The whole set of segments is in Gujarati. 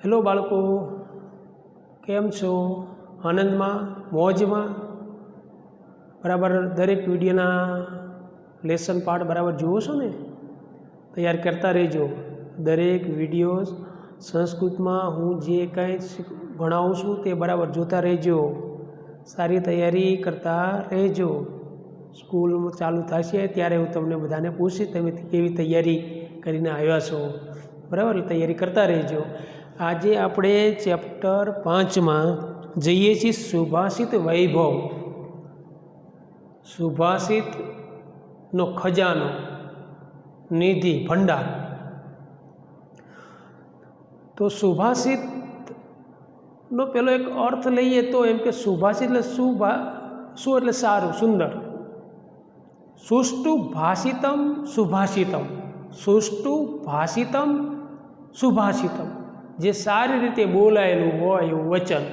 हेलो बाळको, केम छो? आनंद में, मौज में? बराबर दरेक विडियोना लेसन पार्ट बराबर जुओ छो ने? तैयार करता रहो। दरेक विडियो संस्कृत में हूँ जे कई भणावुं छूं ते बराबर जोता रहो। सारी तैयारी करता रहो। स्कूल में चालू थशे त्यारे हूँ तमने बधाने पूछीश तमे केवी तैयारी करीने आव्या छो। बराबर तैयारी करता रहो। आज आपणे चैप्टर 5 में जईए छीए सुभाषित वैभव। सुभाषित नो खजानो, निधि भंडार। तो सुभाषित नो पेलो एक अर्थ लईए तो एम के सुभाषित એટલે શું એટલે સારું, સુંદર। સુષ્ઠુ ભાષિતમ સુભાષિતમ, સુષ્ઠુ ભાષિતમ સુભાષિતમ, જે સારી રીતે બોલાયેલું હોય એવું વચન,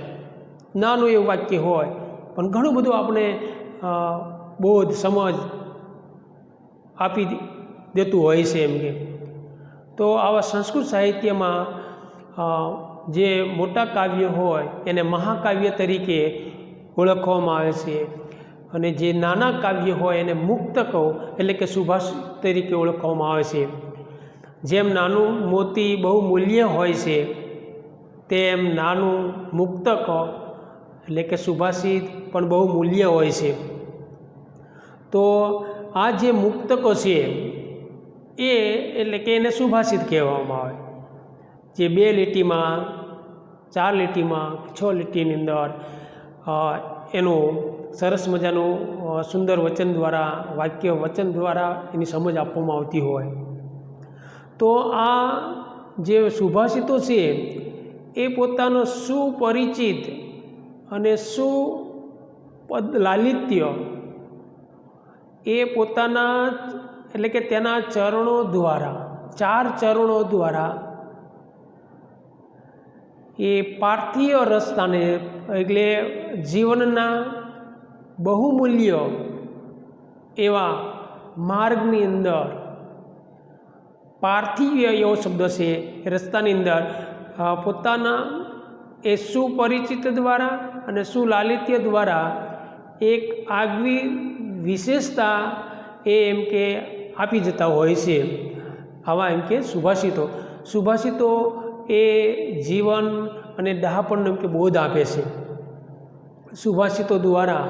નાનું એવું વાક્ય હોય પણ ઘણું બધું આપણે બોધ સમજ આપી દેતું હોય છે એમ કે। તો આવા સંસ્કૃત સાહિત્યમાં જે મોટા કાવ્ય હોય એને મહાકાવ્ય તરીકે ઓળખવામાં આવે છે અને જે નાના કાવ્ય હોય એને મુક્તકો એટલે કે સુભાષિત તરીકે ઓળખવામાં આવે છે। જેમ નાનું મોતી બહુ મૂલ્ય હોય છે તેમ નાનું મુક્તક એટલે કે સુભાષિત પણ બહુ મૂલ્ય હોય છે। તો આ જે મુક્તકો છે એ એટલે કે એને સુભાષિત કહેવામાં આવે। જે 2 લીટીમાં 4 લીટીમાં 6 લીટીની અંદર એનું સરસ મજાનું સુંદર વચન દ્વારા, વાક્ય વચન દ્વારા એની સમજ આપવામાં આવતી હોય। તો આ જે સુભાષિતો છે એ પોતાનો સુપરિચિત અને સુપદ લાલિત્ય એ પોતાના એટલે કે તેના ચરણો દ્વારા, 4 ચરણો દ્વારા એ પાર્થિવ રસ્તાને એટલે જીવનના બહુમૂલ્ય એવા માર્ગની અંદર, પાર્થિવ એવો શબ્દ છે રસ્તાની અંદર પોતાના એ સુપરિચિત દ્વારા અને સુલાલિત્ય દ્વારા એક આગવી વિશેષતા એ એમ કે આપી જતા હોય છે। આવા એમ કે સુભાષિતો, સુભાષિતો એ જીવન અને ડહાપણનો એમ કે બોધ આપે છે। સુભાષિતો દ્વારા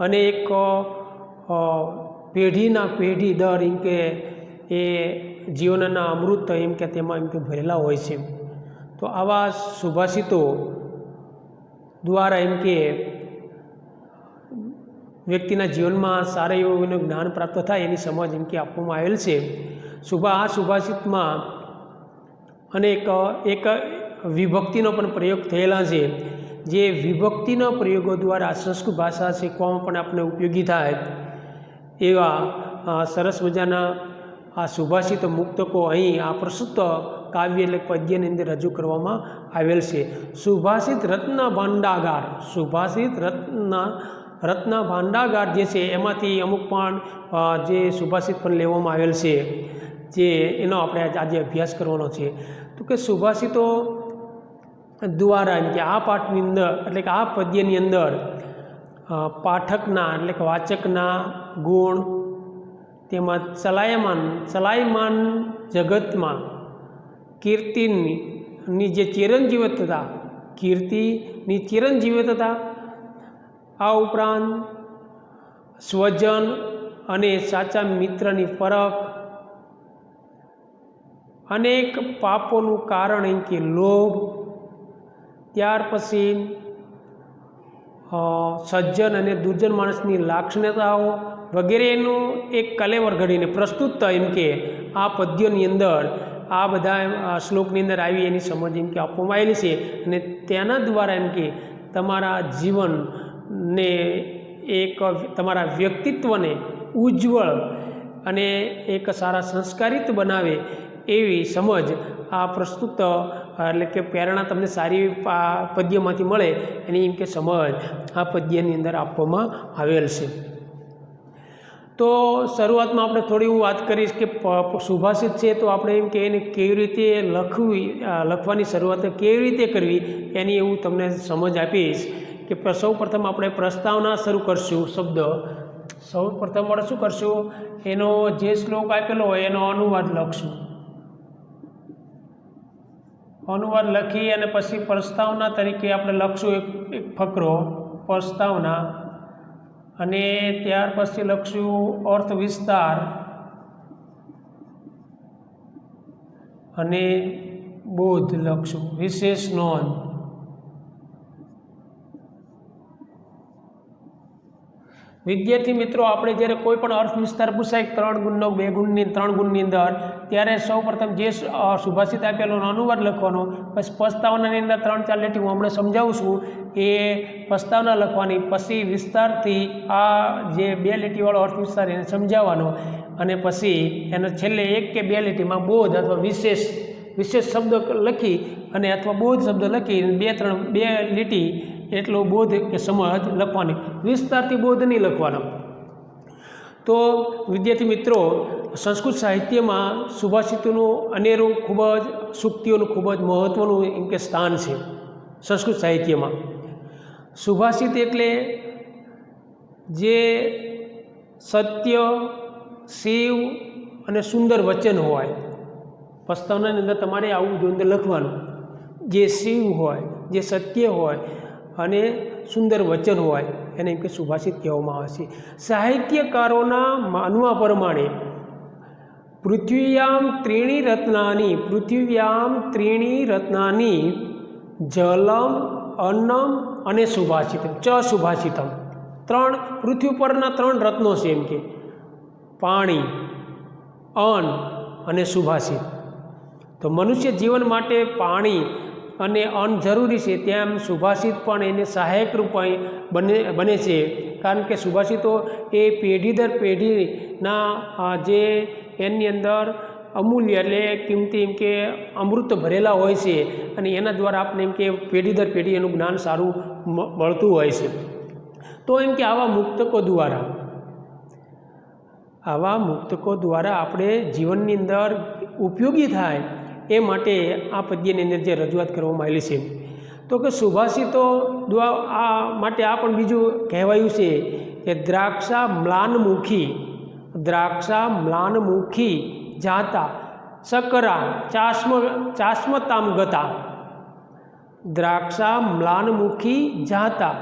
અને એક પેઢીના પેઢી દર એમ કે એ જીવનના અમૃત એમ કે તેમાં એમ કે ભરેલા હોય છે। તો આવા સુભાષિતો દ્વારા એમ કે વ્યક્તિના જીવનમાં સારા એવું એનું જ્ઞાન પ્રાપ્ત થાય એની સમજ એમ કે આપવામાં આવેલ છે। આ સુભાષિતમાં અનેક એક વિભક્તિનો પણ પ્રયોગ થયેલા છે। જે વિભક્તિના પ્રયોગો દ્વારા સંસ્કૃત ભાષા શીખવામાં પણ આપણે ઉપયોગી થાય એવા સરસ મજાના આ સુભાષિત મુક્તકો અહીં આ પ્રસ્તુત કાવ્ય એટલે પદ્યની અંદર રજૂ કરવામાં આવેલ છે। સુભાષિત રત્ન ભાંડાગાર, સુભાષિત રત્ન ભાંડાગાર જે છે એમાંથી અમુક પણ જે સુભાષિત પણ લેવામાં આવેલ છે, જે એનો આપણે આજે અભ્યાસ કરવાનો છે। તો કે સુભાષિતો દ્વારા એમ કે આ પાઠની અંદર એટલે કે આ પદ્યની અંદર પાઠકના એટલે કે વાચકના ગુણ, તેમજ ચલાયમાન જગતમાં કીર્તિની જે ચિરંજીવતા, કીર્તિની ચિરંજીવતા, આ ઉપરાંત સ્વજન અને સાચા મિત્રની ફરક, અનેક પાપોનું કારણ એમ કે લોભ, ત્યાર પછી સજ્જન અને દુર્જન માણસની લાક્ષણિકતાઓ વગેરેનું એક કલેવર ઘડીને પ્રસ્તુત એમ કે આ પદ્યોની અંદર આ બધા શ્લોકની અંદર આવી એની સમજ એમ કે આપવામાં આવેલી છે। અને તેના દ્વારા એમ કે તમારા જીવનને એક તમારા વ્યક્તિત્વને ઉજ્જવળ અને એક સારા સંસ્કારિત બનાવે એવી સમજ આ પ્રસ્તુત એટલે કે પ્રેરણા તમને સારી પદ્યમાંથી મળે એની એમ કે સમજ આ પદ્યની અંદર આપવામાં આવેલ છે। તો શરૂઆતમાં આપણે થોડી હું વાત કરીશ કે સુભાષિત છે તો આપણે એમ કે એને કેવી રીતે લખવાની શરૂઆત કેવી રીતે કરવી એની એવું તમને સમજ આપીશ કે સૌ પ્રથમ આપણે પ્રસ્તાવના શરૂ કરશું શબ્દ સૌ પ્રથમ આપણે શું કરશું એનો જે શ્લોક આપેલો હોય એનો અનુવાદ લખશું અનુવાદ લખી અને પછી પ્રસ્તાવના તરીકે આપણે લખશું એક ફકરો પ્રસ્તાવના અને ત્યાર પછી લખશું અર્થ વિસ્તાર અને બોધ લખશું વિશેષ નોંધ વિદ્યાર્થી મિત્રો આપણે જ્યારે કોઈ પણ અર્થ વિસ્તાર પૂછાય 3 ગુણનો 2 ગુણની 3 ગુણની અંદર ત્યારે સૌપ્રથમ જે સુભાષિત આપેલો અનુવાદ લખવાનો પછી પ્રસ્તાવનાની અંદર 3-4 લીટી હું હમણાં સમજાવું છું એ પ્રસ્તાવના લખવાની પછી વિસ્તારથી આ જે 2 લીટીવાળો અર્થ વિસ્તાર એને સમજાવવાનો અને પછી એને છેલ્લે 1 કે 2 લીટીમાં બોધ અથવા વિશેષ શબ્દ લખી અને અથવા બોધ શબ્દ લખી 2 લીટી એટલો બોધ કે સમજ લખવાની વિસ્તારથી બોધ નહીં લખવાનો તો વિદ્યાર્થી મિત્રો સંસ્કૃત સાહિત્યમાં સુભાષિતોનું અનેરું ખૂબ જ સૂક્તિઓનું ખૂબ જ મહત્ત્વનું એમ કે સ્થાન છે સંસ્કૃત સાહિત્યમાં સુભાષિત એટલે જે સત્ય શિવ અને સુંદર વચન હોય પ્રસ્તાવનાની અંદર તમારે આવું અંદર લખવાનું જે શિવ હોય જે સત્ય હોય અને સુંદર વચન હોય એને એમ કે સુભાષિત કહેવામાં આવે છે સાહિત્યકારોના માનવા પ્રમાણે પૃથ્વીયામ ત્રીણી રત્નાની જલમ અન્નમ અને સુભાષિતમ સુભાષિતમ 3 પૃથ્વી પરના 3 રત્નો છે એમ કે પાણી અન્ન અને સુભાષિત તો મનુષ્ય જીવન માટે પાણી અને અન્ન જરૂરી છે તેમ સુભાષિત પણ એને સહાયક રૂપે બને છે કારણ કે સુભાષિતો એ પેઢી દર પેઢીના જે એની અંદર અમૂલ્ય એટલે કિંમતી એમ કે અમૃત ભરેલા હોય છે અને એના દ્વારા આપણે એમ કે પેઢી દર પેઢી એનું જ્ઞાન સારું મળતું હોય છે તો એમ કે આવા મુક્તકો દ્વારા આપણે જીવનની અંદર ઉપયોગી થાય એ માટે આ પદ્યની અંદર જે રજૂઆત કરવામાં આવેલી છે તો કે સુભાષિતો દ્વારા માટે આ પણ બીજું કહેવાયું છે કે દ્રાક્ષા મ્લાનમુખી જાતા શકરા ચાસ્મતામ ગતા દ્રાક્ષા મ્લાનમુખી જાતા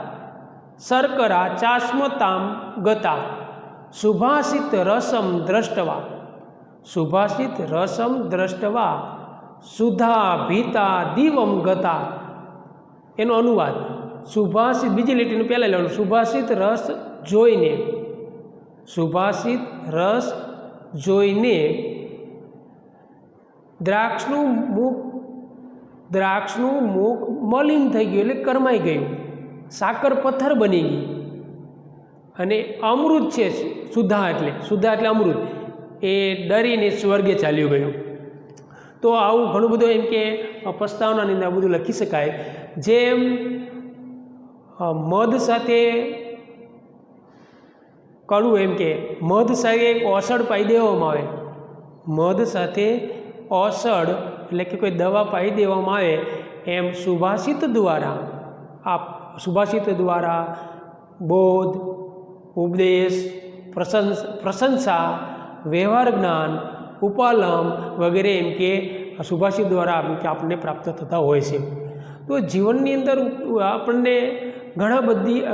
શર્કરા ચાસ્મતામ ગતા સુભાષિત રસમ દ્રષ્ટવા સુધા ભીતા દીવમ ગતા એનો અનુવાદ સુભાષિત બીજી લીટીનું પહેલાં લેવાનું સુભાષિત રસ જોઈને દ્રાક્ષનું મુખ મલિન થઈ ગયું એટલે કરમાઈ ગયું સાકર પથ્થર બની ગઈ અને અમૃત છે સુધા એટલે અમૃત એ ડરીને સ્વર્ગે ચાલ્યું ગયું તો આવું ઘણું બધું એમ કે પ્રસ્તાવનાની અંદર બધું લખી શકાય જેમ મધ સાથે કડવું એમ કે મધ સાથે એક ઓસડ પાઈ દેવામાં આવે મધ સાથે ઓસડ એટલે કે કોઈ દવા પાઈ દેવામાં આવે એમ સુભાષિત દ્વારા બોધ ઉપદેશ પ્રશંસા વ્યવહાર જ્ઞાન ઉપાલમ વગેરે એમ કે સુભાષિત દ્વારા એમ કે આપણને પ્રાપ્ત થતા હોય છે તો જીવનની અંદર આપણને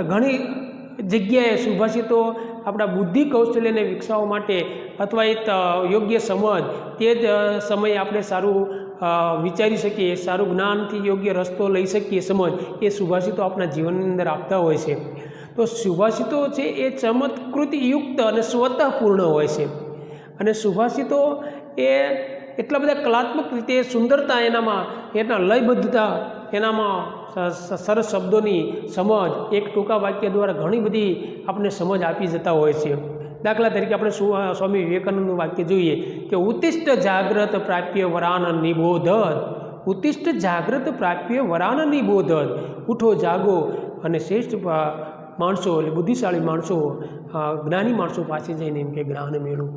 ઘણી જગ્યાએ સુભાષિતો આપણા બુદ્ધિ કૌશલ્યને વિકસાવવા માટે અથવા એ યોગ્ય સમજ તે જ સમયે આપણે સારું વિચારી શકીએ સારું જ્ઞાનથી યોગ્ય રસ્તો લઈ શકીએ સમજ એ સુભાષિતો આપણા જીવનની અંદર આપતા હોય છે તો સુભાષિતો છે એ ચમત્કૃતિયુક્ત અને સ્વતઃપૂર્ણ હોય છે અને સુભાષિતો એ એટલા બધા કલાત્મક રીતે સુંદરતા એના લયબદ્ધતા એનામાં સરસ શબ્દોની સમજ એક ટૂંકા વાક્ય દ્વારા ઘણી બધી આપણને સમજ આપી જતા હોય છે દાખલા તરીકે આપણે સ્વામી વિવેકાનંદનું વાક્ય જોઈએ કે ઉત્તિષ્ઠ જાગ્રત પ્રાપ્ય વરાન નિબોધત ઉઠો જાગો અને શ્રેષ્ઠ माणसों એટલે બુદ્ધિશાળી માણસો જ્ઞાની માણસો પાસે જઈને એમ કે જ્ઞાન મેળવું।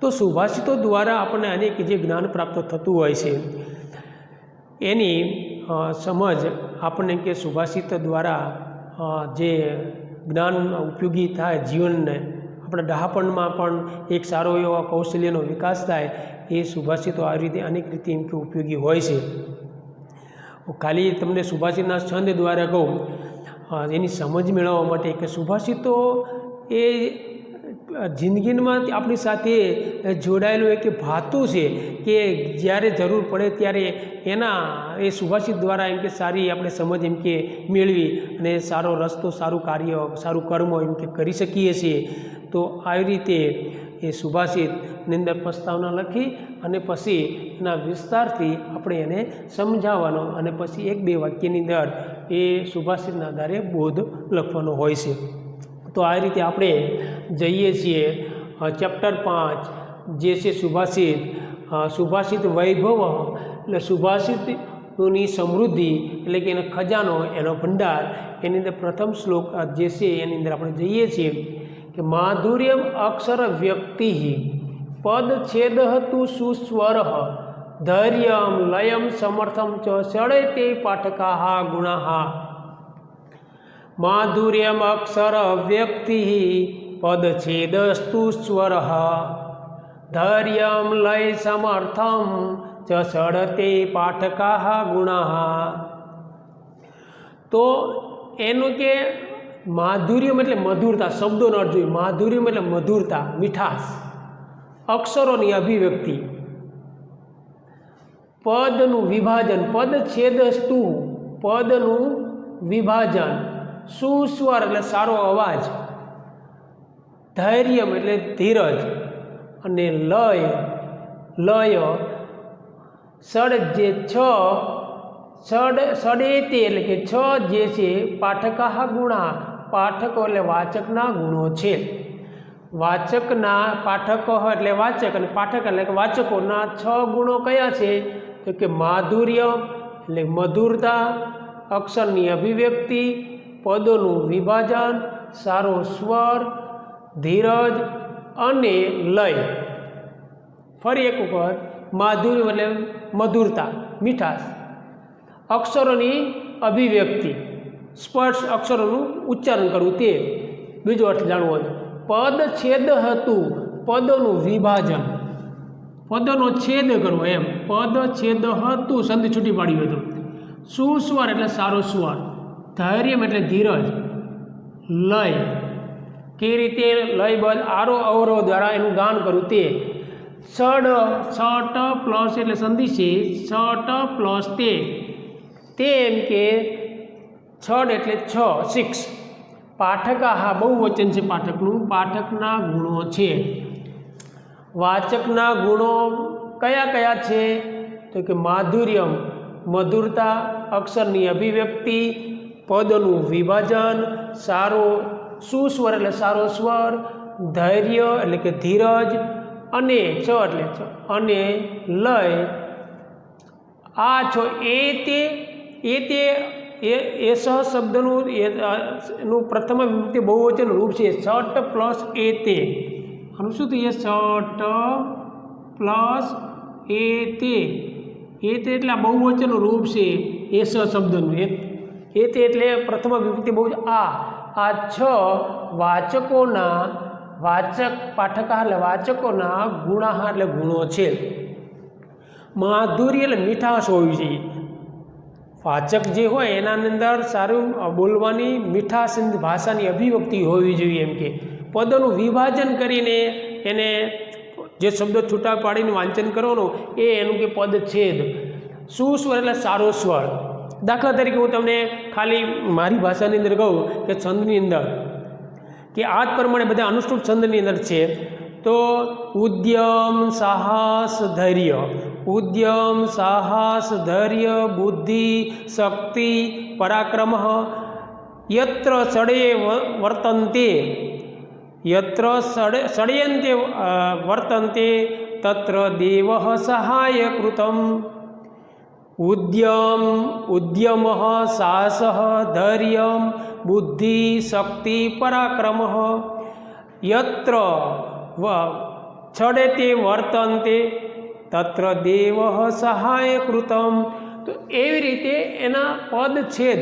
તો સુભાષિતો દ્વારા આપણને અનેક જે જ્ઞાન પ્રાપ્ત થતું હોય છે એની સમજ આપણને કે સુભાષિત દ્વારા જે જ્ઞાન ઉપયોગી થાય જીવનને આપણે ડહાપણમાં પણ એક સારો એવો કૌશલ્યનો વિકાસ થાય એ સુભાષિતો આ રીતે અનેક રીતે એમ કે ઉપયોગી હોય છે। ખાલી તમને સુભાષિતના છંદ દ્વારા કહું એની સમજ મેળવવા માટે કે સુભાષિતો એ જિંદગીમાં આપણી સાથે જોડાયેલું એક ભાતું છે કે જ્યારે જરૂર પડે ત્યારે એના એ સુભાષિત દ્વારા એમ કે સારી આપણે સમજ એમ કે મેળવી અને સારો રસ્તો સારું કાર્ય સારું કર્મ એમ કે કરી શકીએ છીએ। તો આવી રીતે એ સુભાષિતની અંદર પ્રસ્તાવના લખી અને પછી એના વિસ્તારથી આપણે એને સમજાવવાનો અને પછી 1-2 વાક્યની અંદર એ સુભાષિતના આધારે બોધ લખવાનો હોય છે। તો આ રીતે આપણે જઈએ છીએ ચેપ્ટર 5 જે છે સુભાષિત સુભાષિત વૈભવ એટલે સુભાષિતની સમૃદ્ધિ એટલે કે એનો ખજાનો એનો ભંડાર એની અંદર પ્રથમ શ્લોક જે છે એની અંદર આપણે જઈએ છીએ कि माधुर्यम अक्षर व्यक्ति पद छेद तु सुस्वर धैर्यम लयम समर्थम च षडते पाठका गुणा। माधुर्यम अक्षर व्यक्ति पद छेदस्तु स्वर धैर्यम लय समर्थम च षडते पाठका गुणा। तो एनु के माधुर्यम एटले मधुरता शब्दोनो अर्थ जोईए। माधुर्यम एटले मधुरता मीठास अक्षरोनी अभिव्यक्ति पदनु विभाजन पद छेदस्तु पदनु विभाजन सुस्वर एटले सारो अवाज धैर्यम एटले धीरज अने लय लय षड जे छ षडेते एटले के छ जे छे पाठका गुणा पाठको एटले वाचकना गुणो छे। वाचकना पाठको एटले वाचक अने पाठक एटले वाचकोना 6 गुणो कया छे तो कि माधुर्य एटले मधुरता अक्षरनी अभिव्यक्ति पदोनुं विभाजन सारो स्वर धीरज अने लय। फरी एक वखत माधुर्य एटले मधुरता मीठास अक्षरोनी अभिव्यक्ति स्पर्श अक्षरों उच्चारण करवू ते बीजो अर्थ जाणवो। पद छेद हतु पदों विभाजन पदों छेद करवो एम पद छेद हतु संधि छूटी पाड़ी हो तो सुस्वर एटले सारो स्वर धैर्य एटले धीरज लय के रीते लयबद्ध आरो अवरोह द्वारा एनु गान करवू ते षड षट प्लस एटले संधि छे षट प्लस ते एम के छड़ एटले 6 पाठका हा बहुवचन से पाठकनु पाठकना गुणों छे। वाचकना गुणों कया कया छे तो कि माधुर्यम मधुरता अक्षरनी अभिव्यक्ति पदनु विभाजन सारो सुस्वर एटले सारो स्वर धैर्य एटले के धीरज अने च एटले अने लय आ छो एते एस शब्दनु प्रथम विभक्ति बहुवचन रूप से षट प्लस एते शू थी षट प्लस एते एते एटले बहुवचन रूप से एस शब्दनु एते एटले प्रथम विभक्ति बहुवचन आ 6 वाचकोना वाचक पाठका एटले वाचकोना गुणा एटले गुणो छे। माधुर्य एटले मीठाश होवी जोईए वाचक जे होय एना अंदर सारू बोलवानी मीठास भाषानी अभिव्यक्ति होवी जोईए एम के पदों विभाजन करीने एने जे शब्दों छूटा पाड़ीने वांचन करवानुं ए एनुं के पद छेद सुस्वर एटले सारो स्वर। दाखला तरीके हूँ तमने खाली मारी भाषानी अंदर कहूँ कि छंदनी अंदर कि आज प्रमाणे बधा अनुष्टुप छंदनी अंदर छे तो उद्यम साहस धैर्य उद्यम साहस धैर्य बुद्धि शक्ति पराक्रम यत्र षडे वर्तन्ते यत्र षड्यन्ते वर्तन्ते तत्र देवः सहायकृतम् उद्यमः साहसः धैर्यं बुद्धि शक्ति पराक्रम यत्र छड़ेते वर्तन्ते तत्र देव सहायकृतम। तो एवी रीते एना पद छेद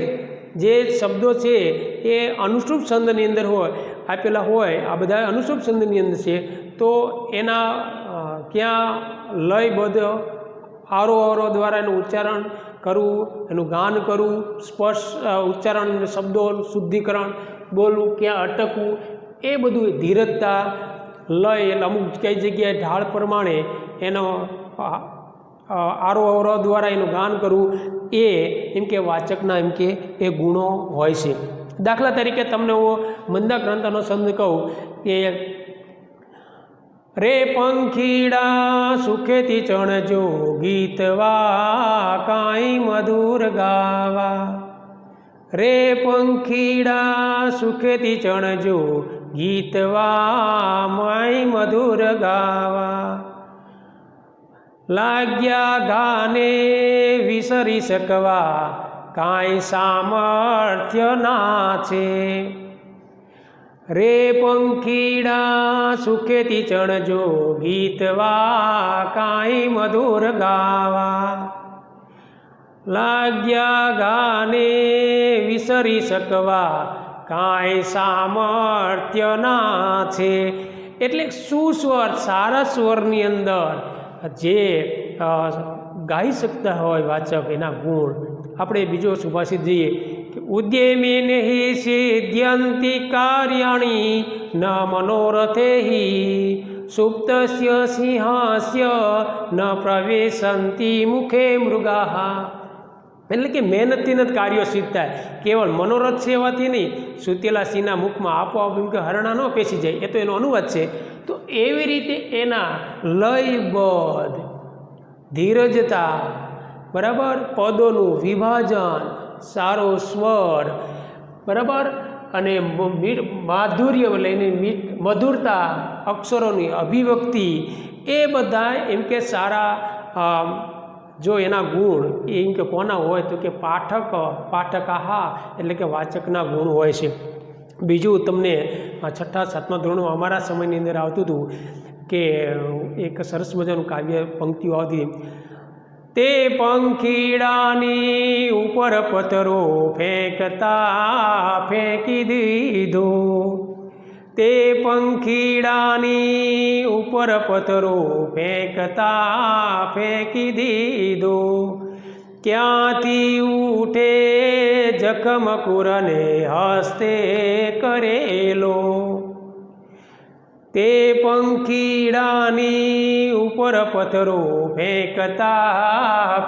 जे शब्दों है ये अनुश्रूप छंदनी अंदर होय आपेला होय आ बधा अनुश्रूप छंदनी अंदर छे तो एना क्या लयबद्ध आरोह द्वारा एनु उच्चारण करवू एनु गान करवू स्पर्श उच्चारण शब्दों शुद्धिकरण बोलवू क्या अटकवू ए बधुं धीरजता लय अमुक कई जग्याए ढाळ प्रमाणे एनो आरोह अवरोह द्वारा एनु गान करवू ए एम के वाचकना एम के ए गुणों होय छे। दाखला तरीके तमने हूँ मंदा ग्रंथनो छंद कहूँ कि रे पंखीड़ा सुखेती चणजो गीतवा काई मधुर गावा। रे पंखीड़ा सुखेती चणजो गीतवा माई मधुर गावा। लाग्या गाने विसरी सकवा काई सामर्थ्य नाचे। रे पंखीड़ा सुखेती चणजो गीतवा काई मधुर गावा। लाग्या गाने विसरी सकवा काई सामर्थ्य नाचे। एटले सुस्वर सारा स्वरनी अंदर जे गाई सकता होय वाचक एना गुण આપણે બીજો સુભાષિત જોઈએ કે ઉદ્યમેન હિ સિદ્ધ્યંતિ કાર્યાણિ ન મનોરથે હિ સુપ્તસ્ય સિંહસ્ય ન પ્રવેશંતિ મુખે મૃગાઃ। એટલે કે મહેનતથી જ કાર્યો સિદ્ધ થાય, કેવળ મનોરથ સેવાથી નહીં, સુતેલા સિંહના મુખમાં આપોઆપ એમ કે હરણા ન પેસી જાય, એ તો એનો અનુવાદ છે। તો એવી રીતે એના લયબદ્ધ ધીરજતા बराबर पदों विभाजन सारो स्वर बराबर अने माधुर्य लईने मधुरता अक्षरों की अभिव्यक्ति ए बधा एम के सारा जो एना गुण एम के कोना होय तो के पाठका एटले के वाचकना गुण होय छे। बीजू तमने छठा सातमा धोरण अमारा समयनी अंदर आवतुं हतुं के एक सरस मजानुं काव्य पंक्तिओ आवती। ते पंखीड़ानी ऊपर पत्थरो फेंकता फेंकी दीधो। ते पंखीड़ानी ऊपर पत्थरो फेंकता फेंकी दीधो। क्यांथी उठे जखमकुरने हस्ते करेलो। ते पंखीड़ानी ऊपर पत्थरो फेंकता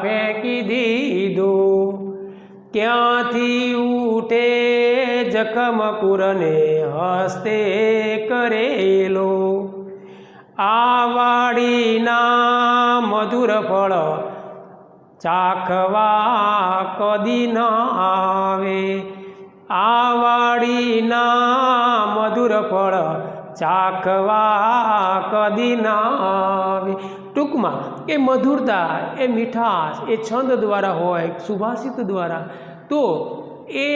फेंकी दीधो। क्यांथी उठे जखमकुरने हस्ते करेलो। आवाड़ीना मधुर फल चाखवा कदी न आवे। आवाड़ीना मधुर फल चाखवा कदी न आवे। टूंक में ए मधुरता ए मीठास ए छंद द्वारा होय सुभाषित द्वारा तो ए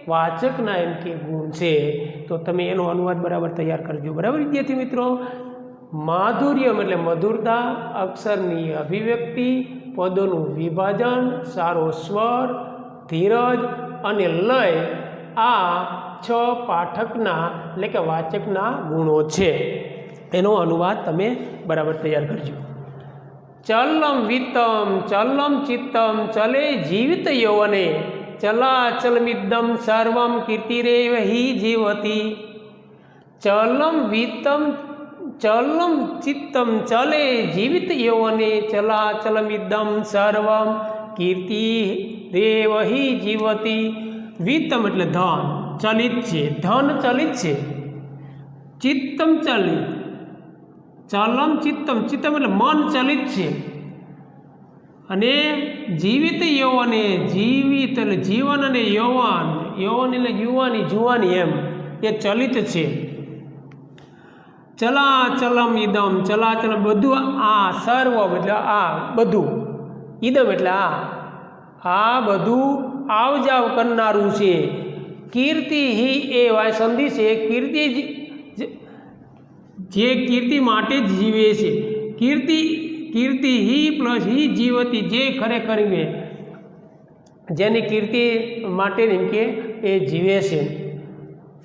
वाचकना एम के गुण है। तो तमे एनो अनुवाद बराबर तैयार करजो। बराबर विद्यार्थी मित्रों, माधुर्यम एटले मधुरता, अक्षरनी अभिव्यक्ति, पदों विभाजन, सारो स्वर, धीरज अने लय आ छ पाठकना एटले के वाचकना गुणों है। एनो अनुवाद तमे बराबर तैयार करजो। चलम वित्तम चलम चित्तम चले जीवित यौवने चलाचलमिदं सर्वं कीर्तिरेव हि जीवति। चलम वित्तम चलम चित्तम चले जीवित यौवने चलाचलमिदं सर्वं कीर्तिरेव हि जीवति। वित्तम एटले धन चलित है, धन चलित है। चित्तम चलित, चलम चित्तम चित्तम एटले मन चलित है। अने जीवित यौवने जीवित एटले जीवन अने यौवन, यौवन एटले युवानी जुवानी एम ए चलित है। चलाचलम इदम चलाचलम बधु आ सर्व एटले आ बधु, इदम एटले आ बधु आव जाव करनारू छे। કીર્તિ હિ એ સંધિ છે, કીર્તિ જે કીર્તિ માટે જ જીવે છે, કીર્તિ હિ પ્લસ હિ જીવતી, જે ખરેખર જેની કીર્તિ માટે એમ કે એ જીવે છે.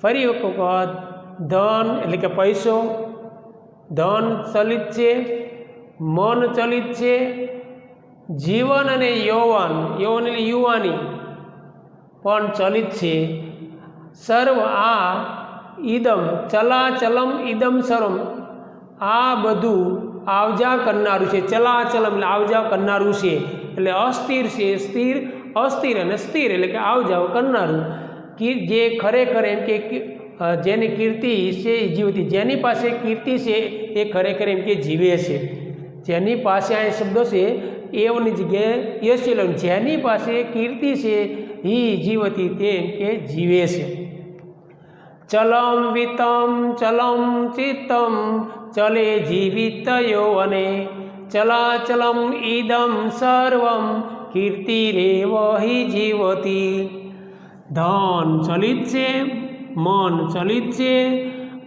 ફરી એક વખત ધન એટલે કે પૈસો, ધન ચલિત છે, મન ચલિત છે, જીવન અને યૌવન એટલે યુવાની પણ ચલિત છે. સર્વ આ ઈદમ ચલાચલમ ઈદમ સર્વમ, આ બધું આવજા કરનારું છે. ચલાચલમ એટલે આવજા કરનારું છે, એટલે અસ્થિર છે, સ્થિર, અસ્થિર અને સ્થિર એટલે કે આવજાવ કરનારું. જે ખરેખર એમ કે જેની કીર્તિ છે એ જીવતી, જેની પાસે કીર્તિ છે એ ખરેખર એમ કે જીવે છે. જેની પાસે આ શબ્દો છે એવની જગ્યાએ યશ, જેની પાસે કીર્તિ છે એ જીવતી, તે એમ કે જીવે છે. ચલમ વિતમ ચલમ ચિત્તમ ચલે જીવિત યૌવને, ચલાચલમ ઈદમ સર્વમ કીર્તિરેવ હિ જીવતી. ધન ચલિત છે, મન ચલિત છે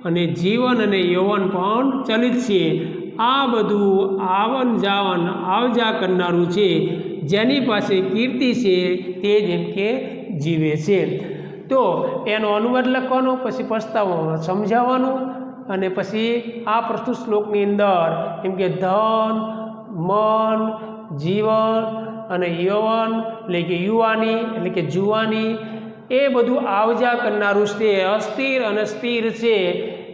અને જીવન અને યૌવન પણ ચલિત છે. આ બધું આવન જાવન આવજા કરનારું છે. જેની પાસે કીર્તિ છે તે જ એમ કે જીવે છે. તો એનો અનુવાદ લખવાનો, પછી પસ્તાવો સમજાવવાનું અને પછી આ પ્રસ્તુત શ્લોકની અંદર એમ કે ધન, મન, જીવન અને યૌવન એટલે કે યુવાની એટલે કે જુવાની, એ બધું આવજા કરનારું છે, અસ્થિર અને સ્થિર છે,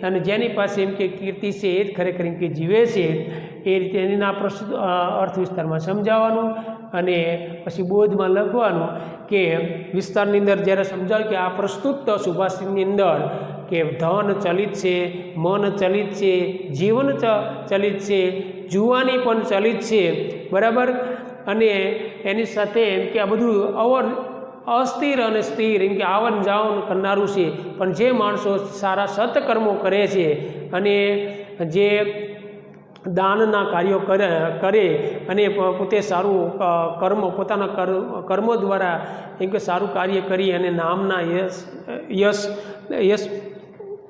અને જેની પાસે એમ કે કીર્તિ છે એ જ ખરેખર એમ કે જીવે છે. એ રીતે એના પ્રસ્તુત અર્થ વિસ્તારમાં સમજાવવાનું અને પછી બોધમાં લખવાનું કે વિસ્તારની અંદર જ્યારે સમજાવ્યું કે આ પ્રસ્તુત સુભાષિતની અંદર કે ધન ચલિત છે, મન ચલિત છે, જીવન ચલિત છે, જુવાની પણ ચલિત છે, બરાબર, અને એની સાથે એમ કે આ બધું અસ્થિર અને સ્થિર એમ કે આવન જાવન કરનારું છે. પણ જે માણસો સારા સત્કર્મો કરે છે અને જે દાનના કાર્યો કરે અને પોતે સારું પોતાના કર્મો દ્વારા એમ કે સારું કાર્ય કરી અને નામના યશ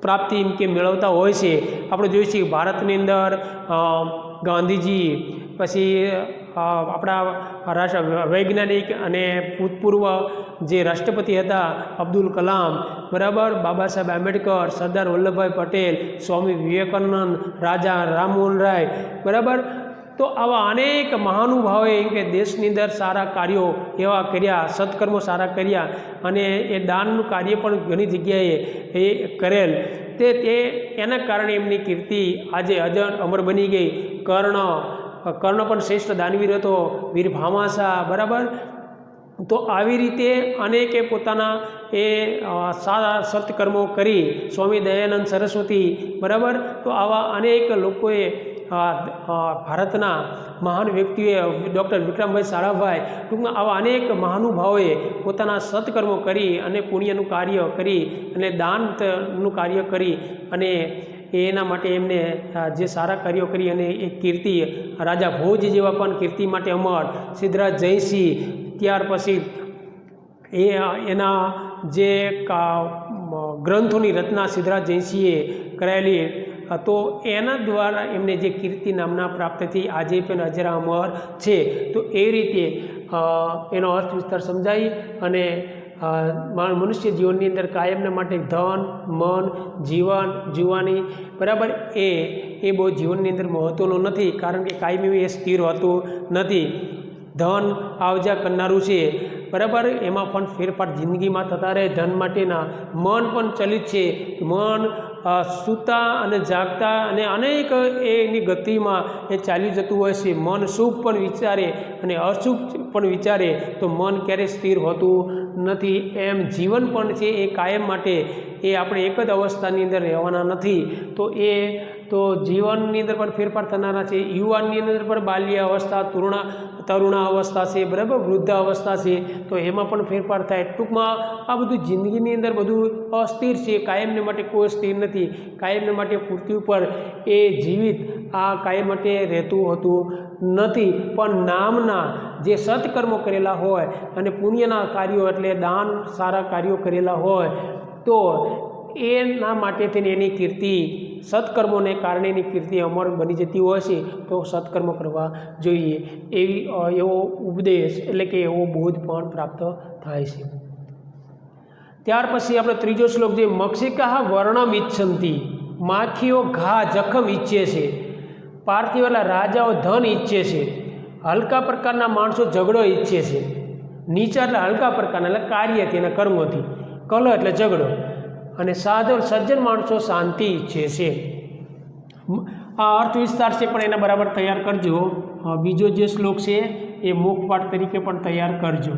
પ્રાપ્તિ એમ કે મેળવતા હોય છે. આપણે જોઈએ છીએ ભારતની અંદર ગાંધીજી, પછી આપણા રાષ્ટ્ર વૈજ્ઞાનિક અને ભૂતપૂર્વ જે રાષ્ટ્રપતિ હતા અબ્દુલ કલામ, બરાબર, બાબા સાહેબ આંબેડકર, સરદાર વલ્લભભાઈ પટેલ, સ્વામી વિવેકાનંદ, રાજા રામમોહન રાય, બરાબર. તો આવા અનેક મહાનુભાવોએ કે દેશની અંદર સારા કાર્યો એવા કર્યા, સત્કર્મો સારા કર્યા અને એ દાનનું કાર્ય પણ ઘણી જગ્યાએ એ કરેલ. તે એના કારણે એમની કીર્તિ આજે અમર બની ગઈ. કર્ણ પણ શ્રેષ્ઠ દાનવીર હતો, વીર ભામાશા, બરાબર. તો આવી રીતે અનેકે પોતાના એ સારા સત્કર્મો કરી, સ્વામી દયાનંદ સરસ્વતી, બરાબર. તો આવા અનેક લોકોએ ભારતના મહાન વ્યક્તિઓએ, ડૉક્ટર વિક્રમભાઈ સારાભાઈ, ટૂંકમાં આવા અનેક મહાનુભાવોએ પોતાના સત્કર્મો કરી અને પુણ્યનું કાર્ય કરી અને દાનનું કાર્ય કરી અને એના માટે એમને જે સારા કાર્યો કરી અને એ કીર્તિ, રાજા ભોજ જેવા પણ કીર્તિ માટે અમર, સિદ્ધરાજ જયસિંહ, ત્યાર પછી એના જે ગ્રંથોની રચના સિદ્ધરાજ જયસિંહે કરાયેલી, તો એના દ્વારા એમને જે કીર્તિ નામના પ્રાપ્ત થઈ, આજે પણ અજરા અમર છે. તો એ રીતે એનો અર્થ વિસ્તાર સમજાવી અને મનુષ્ય જીવનની અંદર કાયમના માટે ધન, મન, જીવન, જુવાની, બરાબર, એ બહુ જીવનની અંદર મહત્ત્વનું નથી, કારણ કે કાયમી એ સ્થિર હોતું નથી. ધન આવજા કરનારું છે, બરાબર, એમાં પણ ફેરફાર જિંદગીમાં થતા રહે ધન માટેના. મન પણ ચલિત છે, મન સૂતા અને જાગતા અને અનેક એની ગતિમાં એ ચાલ્યું જતું હોય છે. મન શુભ પણ વિચારે અને અશુભ પણ વિચારે તો મન ક્યારેય સ્થિર હોતું નથી. એમ જીવન પણ છે એ કાયમ માટે એ આપણે એક જ અવસ્થાની અંદર રહેવાના નથી. તો જીવનની અંદર પણ ફેરફાર થનારા છે. યુવાનની અંદર પણ બાલ્ય અવસ્થા, તરુણા અવસ્થા છે, બરાબર, વૃદ્ધ અવસ્થા છે, તો એમાં પણ ફેરફાર થાય. ટૂંકમાં આ બધું જિંદગીની અંદર બધું અસ્થિર છે, કાયમને માટે કોઈ સ્થિર નથી. કાયમને માટે પૃથ્વી ઉપર એ જીવિત આ કાયમ માટે રહેતું હોતું નથી. પણ નામના જે સત્કર્મો કરેલા હોય અને પુણ્યના કાર્યો એટલે દાન સારા કાર્યો કરેલા હોય તો એના માટે થઈને એની કીર્તિ સત્કર્મોને કારણે એની કીર્તિ અમર બની જતી હોય છે, તો સત્કર્મો કરવા જોઈએ એવો ઉપદેશ એટલે કે એવો બોધ પણ પ્રાપ્ત થાય છે. ત્યાર પછી આપણે ત્રીજો શ્લોક જે મક્ષિકા વર્ણમ ઈચ્છંતી, માખીઓ ઘા જખમ ઈચ્છે છે, પાર્થિવ એટલે રાજાઓ ધન ઈચ્છે છે, હલકા પ્રકારના માણસો ઝઘડો ઈચ્છે છે, નીચા એટલે હલકા પ્રકારના એટલે કાર્યથી અને કર્મોથી, કલહ એટલે ઝઘડો, અને સાધુ સજ્જન માણસો શાંતિ ઈચ્છે છે. આ અર્થ વિસ્તાર છે પણ એને બરાબર તૈયાર કરજો. બીજો જે શ્લોક છે એ મુખપાઠ તરીકે પણ તૈયાર કરજો.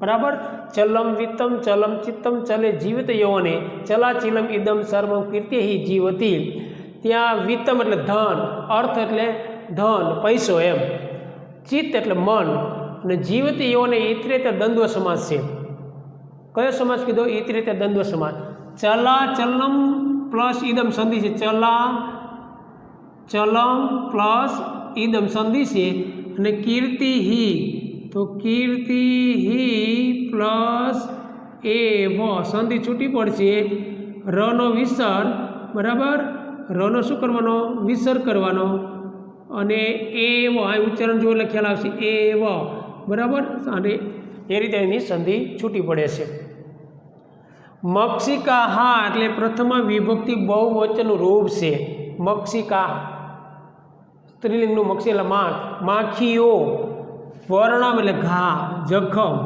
બરાબર. ચલમ વિત્તમ ચલમ ચિત્તમ ચલે જીવિત યૌવને ચલાચિલમ ઇદમ સર્વમ કીર્તિ હિ જીવતી. ત્યાં વિત્તમ એટલે ધન, અર્થ એટલે ધન પૈસો એમ, ચિત્ત એટલે મન, અને જીવત યૌવને ઇતરેતર દ્વંદ્વ સમાસ છે. કયો સમાસ કીધો? ઇતરેતર દ્વંદ્વ સમાસ. ચલા ચલમ પ્લસ ઇદમ સંધિ છે, ચલા ચલમ પ્લસ ઇદમ સંધિ છે, અને કીર્તિ હિ તો કીર્તિ હિ પ્લસ એ વ સંધિ છૂટી પડશે, રનો વિસર. બરાબર. રનો શું કરવાનો? વિસર કરવાનો, અને એ વ ઉચ્ચારણ જો ખ્યાલ આવશે એ વ. બરાબર. અને એ રીતે એની સંધિ છૂટી પડે છે. મક્ષિકા હા એટલે પ્રથમ વિભક્તિ બહુવચનનું રૂપ છે. મક્ષિકા સ્ત્રીલિંગનું મક્ષી એટલે માખ, માખીઓ, વર્ણમ એટલે ઘા જખમ,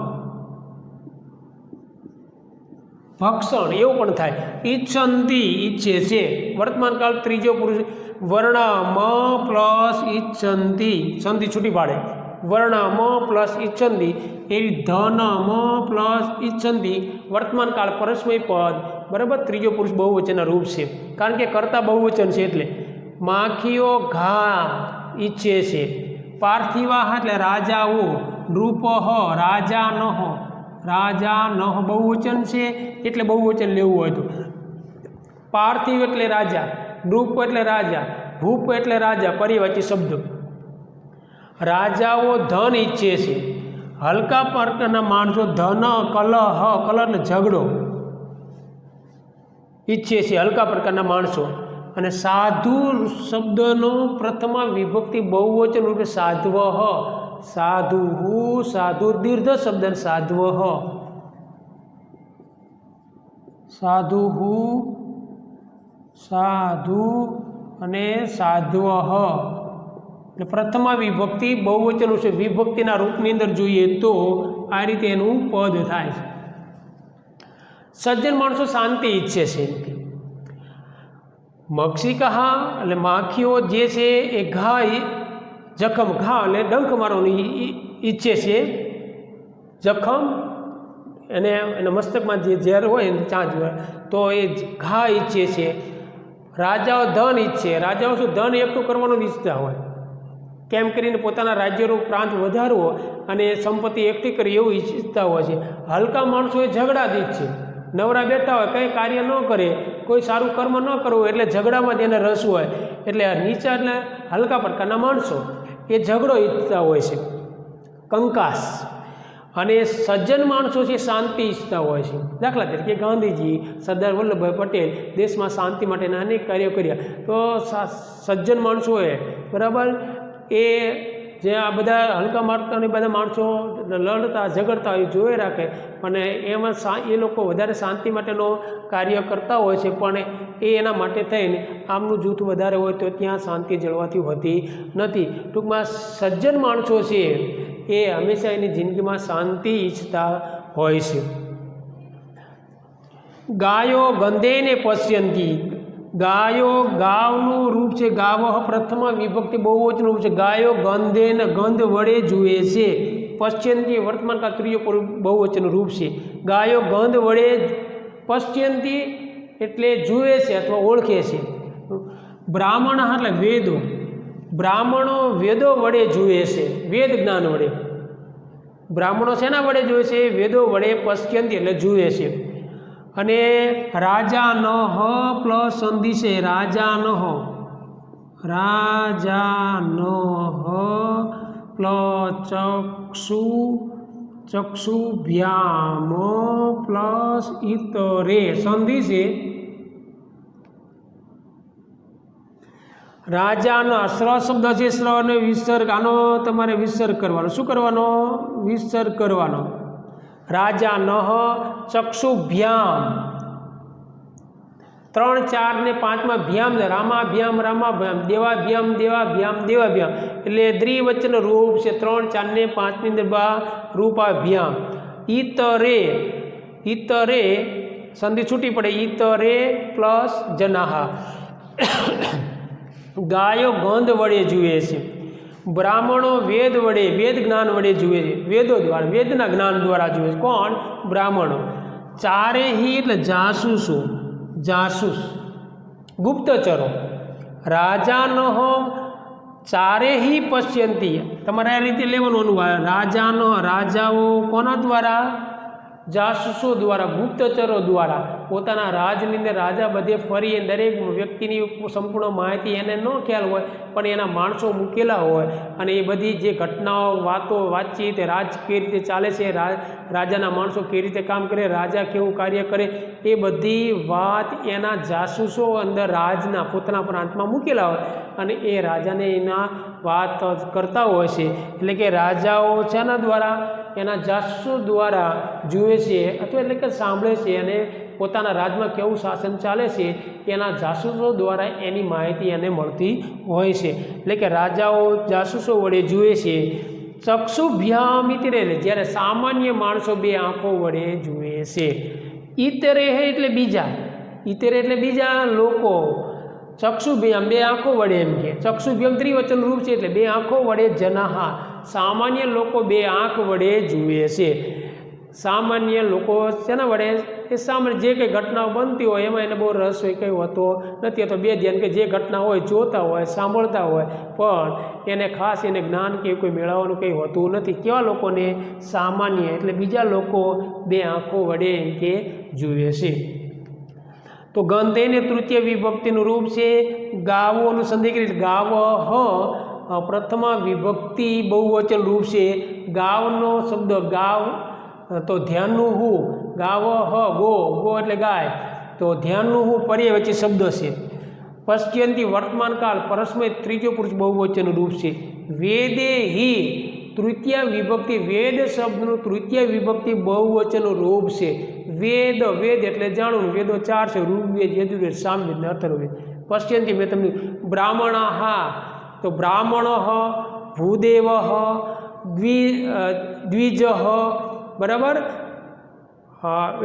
ભક્ષણ એવું પણ થાય. ઈચ્છંતી ઈચ્છે છે, વર્તમાન કાળ ત્રીજો પુરુષ. વર્ણમ પ્લસ ઈચ્છંતી સંધિ છૂટી પાડે, વર્ણમ પ્લસ ઈચ્છંતી. એવી ધનમ પ્લસ ઈચ્છંતી વર્તમાન કાળ પરસ્મય પદ. બરાબર. ત્રીજો પુરુષ બહુવચનના રૂપ છે, કારણ કે કર્તા બહુવચન છે એટલે. માખીઓ ઘા ઈચ્છે છે, પાર્થિવા એટલે રાજાઓ, નૃપ રાજા નહ, રાજા નહ બહુવચન છે એટલે બહુવચન લેવું હોય તો. પાર્થિવ એટલે રાજા, નૃપ એટલે રાજા, ભૂપ એટલે રાજા, પરિવાચી શબ્દ. રાજાઓ ધન ઈચ્છે છે, હલકા પ્રકારના માણસો ધન કલહ, કલહ એટલે ઝઘડો ઈચ્છે છે, હલકા પ્રકારના માણસો. અને સાધુ શબ્દનો પ્રથમ વિભક્તિ બહુવચન રૂપે સાધ્વ, સાધુ સાધુ દીર્ઘ શબ્દ સાધ્વ, સાધુ સાધુ અને સાધ્વ એટલે પ્રથમ વિભક્તિ બહુવચન છે. વિભક્તિના રૂપની અંદર જોઈએ તો આ રીતે એનું પદ થાય છે. સજ્જન માણસો શાંતિ ઈચ્છે છે. મક્ષિકા એટલે માખીઓ જે છે એ ઘા જખમ, ઘા એટલે ડંખ મારવાનું ઈચ્છે છે, જખમ એને એના મસ્તકમાં જે ઝેર હોય ને ચાંચ તો એ ઘા ઈચ્છે છે. રાજાઓ ધન ઈચ્છે, રાજાઓ શું ધન એકઠું કરવાનું ઈચ્છતા હોય, કેમ કરીને પોતાના રાજ્યનો પ્રાંત વધારવો અને સંપત્તિ એકઠી કરી એવું ઈચ્છતા હોય છે. હલકા માણસો એ ઝઘડાથી ઈચ્છે, નવરા બેઠા હોય, કંઈ કાર્ય ન કરે, કોઈ સારું કર્મ ન કરવું એટલે ઝઘડામાં જ એને રસ હોય. એટલે નીચા એટલે હલકા પ્રકારના માણસો એ ઝઘડો ઈચ્છતા હોય છે, કંકાસ. અને સજ્જન માણસો છે શાંતિ ઈચ્છતા હોય છે. દાખલા તરીકે ગાંધીજી, સરદાર વલ્લભભાઈ પટેલ દેશમાં શાંતિ માટેના અનેક કાર્યો કર્યા. તો સજ્જન માણસોએ બરાબર એ જે આ બધા હલકા માર્કાની બધા માણસો લડતા ઝઘડતા હોય જોઈ રાખે, અને એમાં એ લોકો વધારે શાંતિ માટેનો કાર્ય કરતા હોય છે, પણ એ એના માટે થઈને આમનું જૂથ વધારે હોય તો ત્યાં શાંતિ જળવાતી હોતી નથી. ટૂંકમાં સજ્જન માણસો છે એ હંમેશા એની જિંદગીમાં શાંતિ ઈચ્છતા હોય છે. ગાયો ગંધેને પશ્યંતી, ગાયો ગાવનું રૂપ છે, ગાવ પ્રથમ વિભક્તિ બહુવચન રૂપ છે. ગાયો ગંધેને ગંધ વડે જુએ છે, પશ્યંતી વર્તમાન કાળ ત્રીજો બહુવચન રૂપ છે. ગાયો ગંધ વડે પશ્યંતી એટલે જુએ છે અથવા ઓળખે છે. બ્રાહ્મણ એટલે વેદો, બ્રાહ્મણો વેદો વડે જુએ છે, વેદ જ્ઞાન વડે. બ્રાહ્મણો શેના વડે જુએ છે? વેદો વડે પશ્યંતી એટલે જુએ છે. અને રાજા ન હ પ્લસ સંધિ છે, રાજા ન હ, રાજા ન હ પ્લસ ચક્ષુભ્યામ પ્લસ ઇતરે સંધિ છે. રાજાનો સ્ર શબ્દ છે, સ્ર અને વિસર્ગ, આનો તમારે વિસર્ગ કરવાનો. શું કરવાનો? વિસર્ગ કરવાનો. રાજાનઃ ચક્ષુભ્યામ 3, 4 ને 5 માં ભ્યામ, રામાભ્યામ રામાભ્યામ, દેવાભ્યામ દેવાભ્યામ દેવાભ્યામ, એટલે દ્વિવચન રૂપ છે. 3, 4 ને 5 ની અંદર રૂપ આવે ભ્યામ. ઇતરે સંધિ છૂટી પડે. ઇતરે પ્લસ જનાહા. ગાયો ગંધ વડે જુએ છે. બ્રાહ્મણો વેદ વડે, વેદ જ્ઞાન વડે જુએ છે. વેદો દ્વારા, વેદના જ્ઞાન દ્વારા જુએ છે. કોણ? બ્રાહ્મણો. ચારેહી એટલે જાસૂસો, જાસૂસ, ગુપ્તચરો. રાજાનો ચારેહી પશ્યંતી, તમારે આ રીતે લેવાનું અનુવાદ. રાજાનો, રાજાઓ કોના દ્વારા? જાસૂસો દ્વારા, ગુપ્તચરો દ્વારા. પોતાના રાજની અંદર રાજા બધે ફરી દરેક વ્યક્તિની સંપૂર્ણ માહિતી એને ન ખ્યાલ હોય, પણ એના માણસો મૂકેલા હોય અને એ બધી જે ઘટનાઓ, વાતો, વાતચીત, રાજ કઈ રીતે ચાલે છે, રાજાના માણસો કઈ રીતે કામ કરે, રાજા કેવું કાર્ય કરે, એ બધી વાત એના જાસૂસો અંદર રાજના પોતાના પ્રાંતમાં મૂકેલા હોય અને એ રાજાને એના વાત કરતા હોય છે. એટલે કે રાજાઓ શેના દ્વારા? એના જાસૂસો દ્વારા જુએ છે અથવા એટલે કે સાંભળે છે અને પોતાના રાજમાં કેવું શાસન ચાલે છે એના જાસૂસો દ્વારા એની માહિતી એને મળતી હોય છે. એટલે કે રાજાઓ જાસૂસો વડે જુએ છે. ચક્ષુભ્યામ ઇતરે, જ્યારે સામાન્ય માણસો 2 આંખો વડે જુએ છે. ઇતરે એટલે બીજા, ઇતરે એટલે બીજા લોકો. ચક્ષુભ્યામ 2 આંખો વડે, એમ કે ચક્ષુભ્યામ ત્રિવચન રૂપ છે એટલે 2 આંખો વડે જનાહા, સામાન્ય લોકો 2 આંખ વડે જુએ છે. સામાન્ય લોકો શેના વડે? એ સામાન્ય જે કંઈ ઘટનાઓ બનતી હોય એમાં એને બહુ રસ હોય, કંઈ હોતો નથી. તો 2 ધ્યાન કે જે ઘટના હોય જોતા હોય, સાંભળતા હોય, પણ એને ખાસ એને જ્ઞાન કે કોઈ મેળવવાનું કંઈ હોતું નથી. કેવા લોકોને? સામાન્ય, એટલે બીજા લોકો 2 આંખો વડે એમ કે જુએ છે. તો ગંધ એને તૃતીય વિભક્તિનું રૂપ છે. ગાવોનું સંધિ કરી, ગાવ પ્રથમ વિભક્તિ બહુવચન રૂપ છે. ગાવનો શબ્દ ગાવ તો ધ્યાનનું હું, ગાવ ગો, ગો એટલે ગાય, તો ધ્યાનનું હું પર્યાયવાચી શબ્દ છે. પશ્યંતી વર્તમાન કાળ પરસ્મય ત્રીજો પુરુષ બહુવચન રૂપ છે. વેદે હિ તૃતીય વિભક્તિ, વેદ શબ્દનું તૃતીય વિભક્તિ બહુવચન રૂપ છે. વેદ, વેદ એટલે જાણવું. વેદો 4 છે: ઋગ્વેદ, યજુર્વેદ, સામવેદ ને અથર્વવેદ. પશ્યંતી મેં તમને બ્રાહ્મણ, તો બ્રાહ્મણ, ભૂદેવ, દ્વિજ, બરાબર,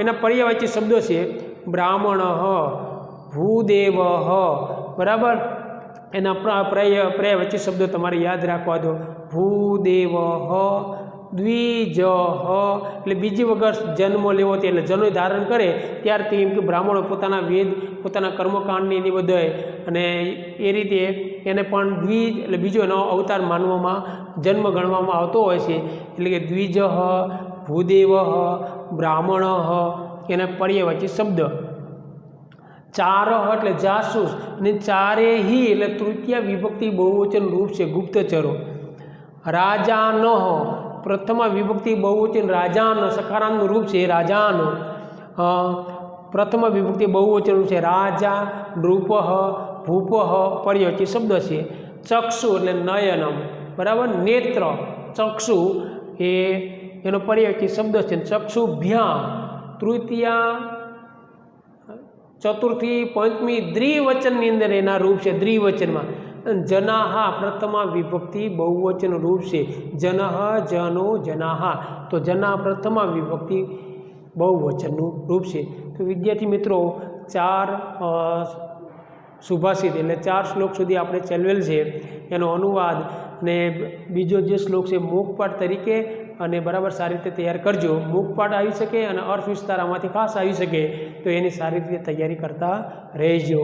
એના પર્યાયવાચી શબ્દો છે. બ્રાહ્મણ, ભૂદેવ, બરાબર, એના પર્યાયવાચી શબ્દો તમારે યાદ રાખવા દો. ભૂદેવ, દ્વિજ, એટલે બીજી વગર જન્મ લેવો તે, એટલે જન્મ ધારણ કરે ત્યારથી એમ કે બ્રાહ્મણો પોતાના વેદ, પોતાના કર્મકાંડની એની બધાય, અને એ રીતે એને પણ દ્વિજ એટલે બીજો એનો અવતાર માનવામાં, જન્મ ગણવામાં આવતો હોય છે. એટલે કે દ્વિજ, ભૂદેવ, બ્રાહ્મણ, એના પર્યાયવાચી શબ્દ. ચાર એટલે જાસૂસ, અને ચારેહી એટલે તૃતીય વિભક્તિ બહુવચન રૂપ છે, ગુપ્તચરો. રાજાનો પ્રથમ વિભક્તિ બહુવચન, રાજાનો સકારાંતનું રૂપ છે, રાજાનો. પ્રથમ વિભક્તિ બહુવચન રૂપ છે, રાજા, નૃપ, ભૂપ, પર્યાયવાચી શબ્દ છે. ચક્ષુ એટલે નયનમ, બરાબર, નેત્ર, ચક્ષુ એ એનો પર્યાયવાચી શબ્દ છે. ચક્ષુભ્યામ તૃતીય, ચતુર્થી, પંચમી દ્વિવચનની અંદર એના રૂપ છે, દ્વિવચનમાં. જનાહા પ્રથમા વિભક્તિ બહુવચન રૂપ છે. જનઃ, જનો, જનાહા, તો જના પ્રથમા વિભક્તિ બહુવચનનું રૂપ છે. તો વિદ્યાર્થી મિત્રો 4 સુભાષિત એટલે 4 શ્લોક સુધી આપણે ચલાવેલ છે, એનો અનુવાદ અને બીજો જે શ્લોક છે મુખપાઠ તરીકે, અને બરાબર સારી રીતે તૈયાર કરજો. મુખપાઠ આવી શકે અને અર્થ વિસ્તાર આમાંથી ખાસ આવી શકે, તો એની સારી રીતે તૈયારી કરતા રહેજો.